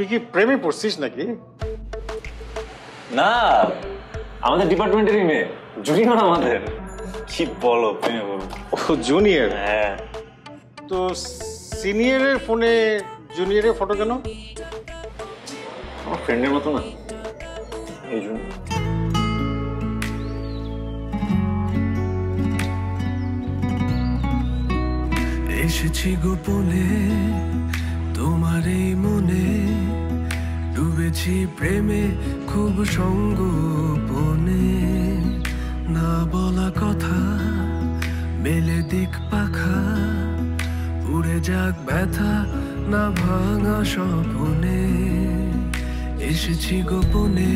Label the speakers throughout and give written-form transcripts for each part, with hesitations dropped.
Speaker 1: তুই কি প্রেমে পড়ছিস নাকি?
Speaker 2: না, আমাদের ডিপার্টমেন্টেরই মেয়ে, জুনিয়র আমাদের। কি বলো, প্রেমে বলো?
Speaker 1: ও জুনিয়র?
Speaker 2: হ্যাঁ।
Speaker 1: তো সিনিয়রের ফোনে জুনিয়রের ফটো কেন?
Speaker 2: আমার ফ্রেন্ডের মতো না, এই জন্য।
Speaker 3: এসেছি গোপনে তোমার এই মনে, ডুবেছি প্রেমে খুব সঙ্গোপনে। না বলা কথা মেলে দিক পাখা, উড়ে যাক ব্যথা না ভাঙা স্বপনে। এসেছি গোপনে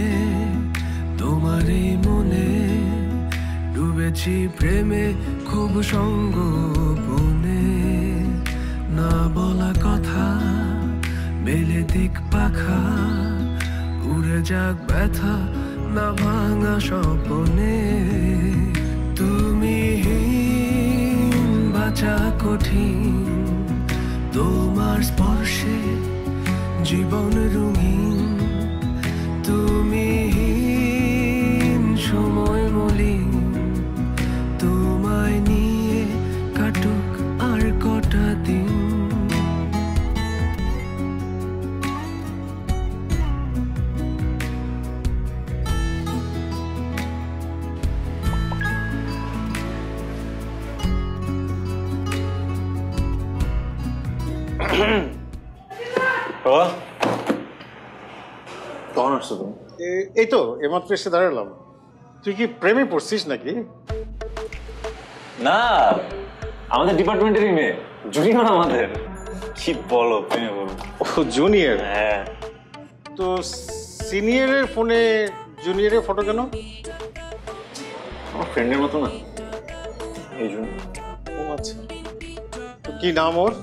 Speaker 3: তোমার এই মনে, ডুবেছি প্রেমে খুব সঙ্গোপনে। না বলা কথা মেলে দিক পাখা, উড়ে যাক ব্যথা না ভাঙা স্বপনে। তুমি বাঁচা কঠিন, তোমার স্পর্শে জীবন রঙিন। তুমি সময় মলিন, তোমায় নিয়ে কাটুক আর কটা দিন।
Speaker 2: কখন আসছো তুমি?
Speaker 1: এই তো এমাত্র এসে দাঁড়ালাম। তুই কি প্রেমে পড়ছিস নাকি?
Speaker 2: না, আমাদের ডিপার্টমেন্টেরই মেয়ে, জুনিয়র আমাদের। কি বলো, প্রেমে বলো?
Speaker 1: ও জুনিয়র?
Speaker 2: হ্যাঁ।
Speaker 1: তো সিনিয়রের ফোনে জুনিয়রের ফটো কেন?
Speaker 2: আমার ফ্রেন্ডের মতো না, এই জন্য।
Speaker 1: ও আচ্ছা, তো কি নাম ওর?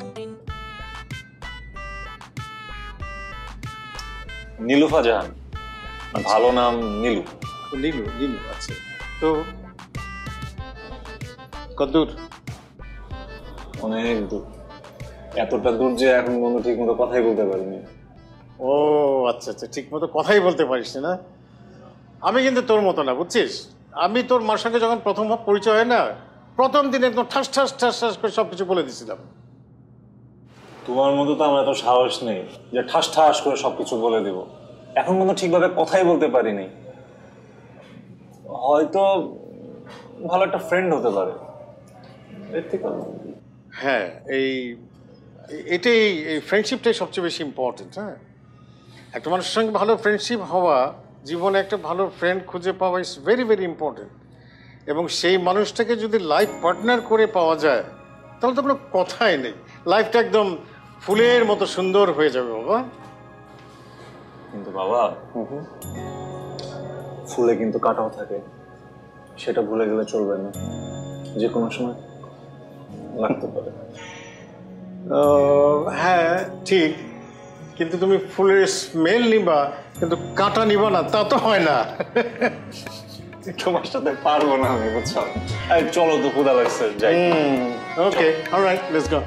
Speaker 2: নীলুফা জাহান, ভালো নাম নীলু।
Speaker 1: নীলু, নীলু, আচ্ছা। তো কতদূর?
Speaker 2: অনেক দূর, এতটা দূর যে এখন বন্ধু ঠিক মতো কথাই বলতে পারিনি।
Speaker 1: ও আচ্ছা আচ্ছা, ঠিক মতো কথাই বলতে পারিস না? আমি কিন্তু তোর মতো না, বুঝছিস? আমি তোর মার সঙ্গে যখন প্রথম পরিচয় হয় না, প্রথম দিন একদম ঠাস ঠাস ঠাস ঠাস করে সবকিছু বলে দিয়েছিলাম।
Speaker 2: তোমার মতো তো আমার এত সাহস নেই যে ঠাস ঠাস করে সবকিছু বলে দেব। এখন মতো ঠিকভাবে কথাই বলতে পারিনি। হয়তো ভালো একটা ফ্রেন্ড হতে পারে, এর থেকে।
Speaker 1: হ্যাঁ, এটাই, এই ফ্রেন্ডশিপটাই সবচেয়ে বেশি ইম্পর্টেন্ট। হ্যাঁ, একটা মানুষের সঙ্গে ভালো ফ্রেন্ডশিপ হওয়া, জীবনে একটা ভালো ফ্রেন্ড খুঁজে পাওয়া ইজ ভেরি ভেরি ইম্পর্টেন্ট। এবং সেই মানুষটাকে যদি লাইফ পার্টনার করে পাওয়া যায়, তাহলে তো কোনো কথাই নেই, লাইফটা একদম ফুলের মতো সুন্দর হয়ে যাবে বাবা।
Speaker 2: কিন্তু বাবা, ফুলে কিন্তু কাটাও থাকে, সেটা ভুলে গেলে চলবে না, যে কোনো সময় লাগতে পারে।
Speaker 1: হ্যাঁ ঠিক, কিন্তু তুমি ফুলের স্মেল নিবা কিন্তু কাঁটা নিবা না, তা তো হয় না।
Speaker 2: তোমার সাথে পারবো না আমি, বুঝছো? চলো তো, ক্ষুধা লাগছে, যাই।
Speaker 1: ওকে, অলরাইট, লেটস গো।